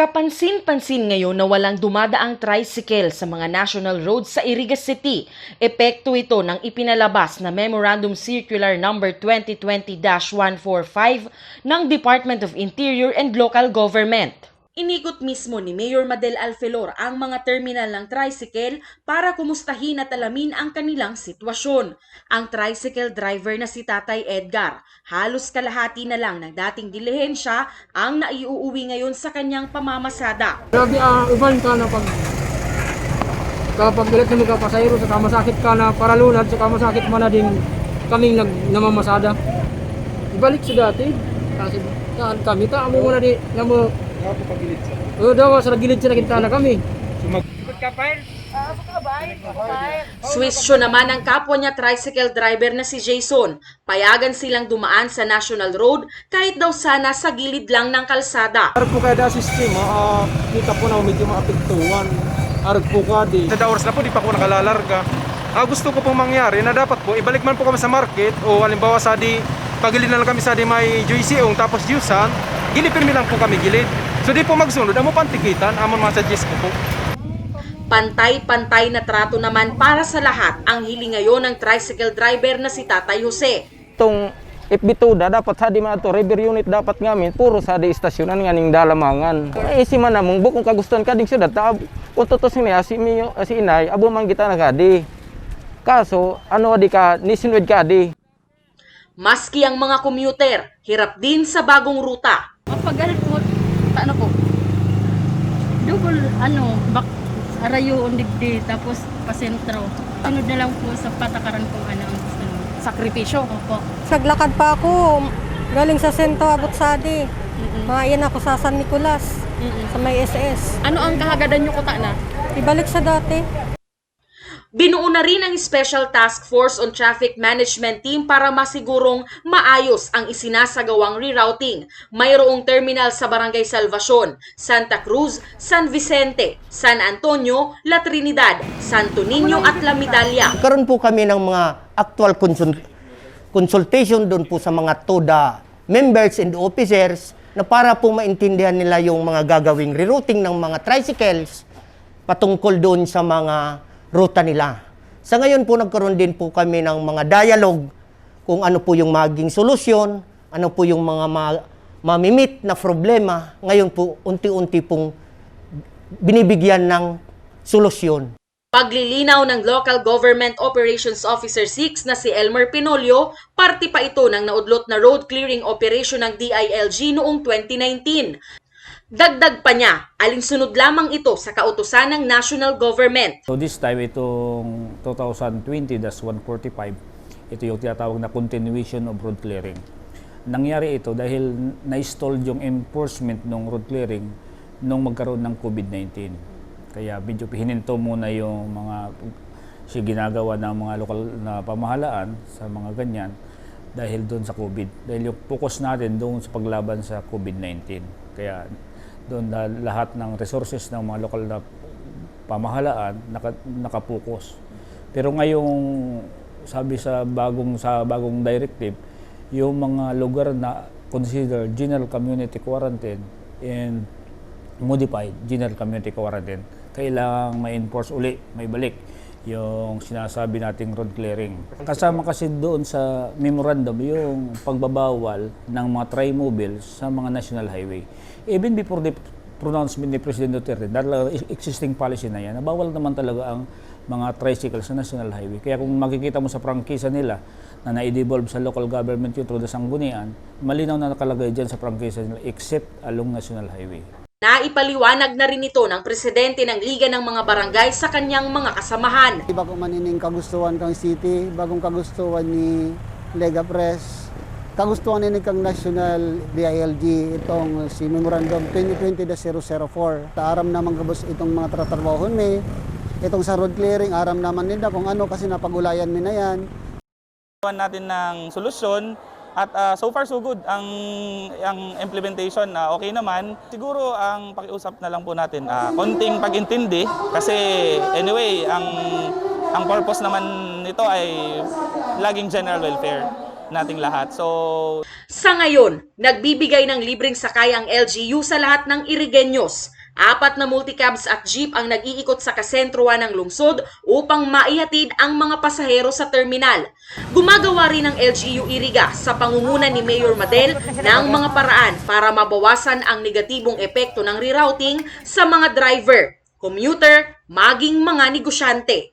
Kapansin-pansin ngayon na walang dumadaang tricycle sa mga national roads sa Iriga City. Epekto ito ng ipinalabas na Memorandum Circular No. 2020-145 ng Department of Interior and Local Government. Inikot mismo ni Mayor Madel Alfelor ang mga terminal ng tricycle para kumustahin at alamin ang kanilang sitwasyon. Ang tricycle driver na si Tatay Edgar, halos kalahati na lang ng dating dilihensya ang naiuuwi ngayon sa kanyang pamamasada. Lagi uban ka na kapag bilit mo ka pasayro sa masakit ka na paralunad sa masakit mo na din kaming namamasada. Ibalik sa dati kasi saan kami ta amo mo na di na mo pagilid sa. Daw sa gilid sa kita na kami. Sumagod ka pa. Swisyo naman ang kapwa niya tricycle driver na si Jason. Payagan silang dumaan sa National Road kahit daw sana sa gilid lang ng kalsada. Arag po kada system, kita po na medyo maapektuhan. Arag po ka di. Sa oras na po, di pa ako nakalalarga. Gusto ko pong mangyari na dapat po, ibalik man po kami sa market o halimbawa sa di, pagilid na lang kami sa di may Joyceong tapos Jusan, gilipin lang po kami gilid. So di po magsunod, amo pantikitan, amo masasuggest ko po. Pantay-pantay na trato naman para sa lahat ang hiling ngayon ng tricycle driver na si Tatay Jose. Itong FB2 dapat sa di man ito, river unit dapat ngamin, puro sa di istasyonan nga ning dalamangan. Isi man namong bukong kagustuhan ka ding syudad, kung tutos niya si inay, abo man kita na kadi. Kaso, ano di ka, nisinwed ka di. Maski ang mga commuter, hirap din sa bagong ruta. Mapagalit mo, ano po, double, back, arayo on digdi, tapos pasentro. Sunod na lang po sa patakaran kung ano ang gusto mo. Sakripisyo. Opo. Naglakad pa ako, galing sa Sento, Abot Sadi. Maayan ako sa San Nicolas, sa may SS. Ano ang kahagadan nyo kuta na? Ibalik sa dati. Binuo na rin ang Special Task Force on Traffic Management Team para masigurong maayos ang isinasagawang rerouting. Mayroong terminal sa Barangay Salvacion, Santa Cruz, San Vicente, San Antonio, La Trinidad, Santo Niño at La Medalla. Karon po kami ng mga actual consultation doon po sa mga TODA members and officers na para po maintindihan nila yung mga gagawing rerouting ng mga tricycles patungkol doon sa mga ruta nila. Sa ngayon po nagkaroon din po kami ng mga dialogue kung ano po yung maging solusyon, ano po yung mga mamimit na problema. Ngayon po unti-unti pong binibigyan ng solusyon. Paglilinaw ng Local Government Operations Officer 6 na si Elmer Pinolio, parte pa ito ng naudlot na road clearing operation ng DILG noong 2019. Dagdag pa niya, alinsunod lamang ito sa kautusan ng national government. So this time, itong 2020-145, ito yung tinatawag na continuation of road clearing. Nangyari ito dahil na-stall yung enforcement ng road clearing nung magkaroon ng COVID-19. Kaya medyo hininto muna yung mga ginagawa ng mga lokal na pamahalaan sa mga ganyan dahil doon sa COVID. Dahil yung focus natin doon sa paglaban sa COVID-19. Kaya doon lahat ng resources ng mga lokal na pamahalaan nakapokus. Pero ngayong sabi sa bagong directive, yung mga lugar na consider general community quarantine and modified general community quarantine, kailangang ma-enforce uli, may balik yung sinasabi nating road clearing. Kasama kasi doon sa memorandum yung pagbabawal ng mga tri-mobiles sa mga national highway. Even before the pronouncement ni President Duterte, dahil existing policy na yan, nabawal naman talaga ang mga tricycles sa national highway. Kaya kung makikita mo sa prangkisa nila na na-devolve sa local government yung through the sanggunian, malinaw na nakalagay dyan sa prangkisa nila except along national highway. Naipaliwanag na rin ito ng presidente ng Liga ng mga Barangay sa kanyang mga kasamahan. Iba kung manining kagustuhan kang city, bagong kagustuhan ni Lega Press, kagustuhan ni kang National DILG, itong si Memorandum 2020-004. Aram naman kabos itong mga tatratrabahon may, itong sa road clearing, aram naman nila kung ano kasi napagulayan mi na yan. Natin ng solusyon. At so far so good ang implementation okay naman. Siguro ang pakiusap na lang po natin konting pag-intindi kasi anyway ang purpose naman nito ay laging general welfare. nating lahat. So, Sa ngayon, nagbibigay ng libreng sakay ang LGU sa lahat ng Irigenyos. 4 na multicabs at jeep ang nag-iikot sa kasentroan ng lungsod upang maihatid ang mga pasahero sa terminal. Gumagawa rin ng LGU Iriga sa pangunguna ni Mayor Madel ng mga paraan para mabawasan ang negatibong epekto ng rerouting sa mga driver, commuter, maging mga negosyante.